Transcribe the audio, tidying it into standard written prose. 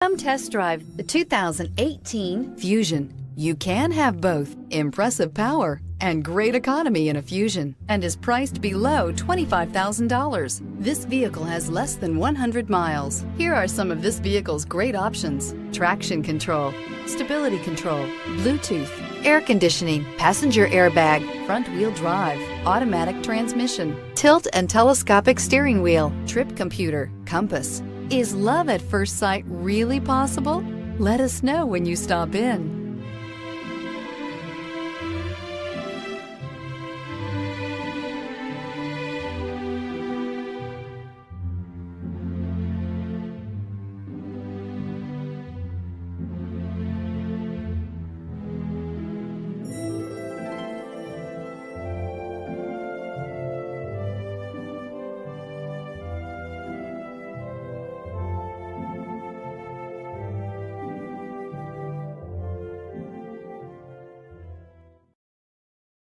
Come test drive the 2018 Fusion. You can have both impressive power and great economy in a Fusion, and is priced below $25,000. This vehicle has less than 100 miles. Here are some of this vehicle's great options: traction control, stability control, Bluetooth, air conditioning, passenger airbag, front wheel drive, automatic transmission, tilt and telescopic steering wheel, trip computer, compass. Is love at first sight really possible? Let us know when you stop in.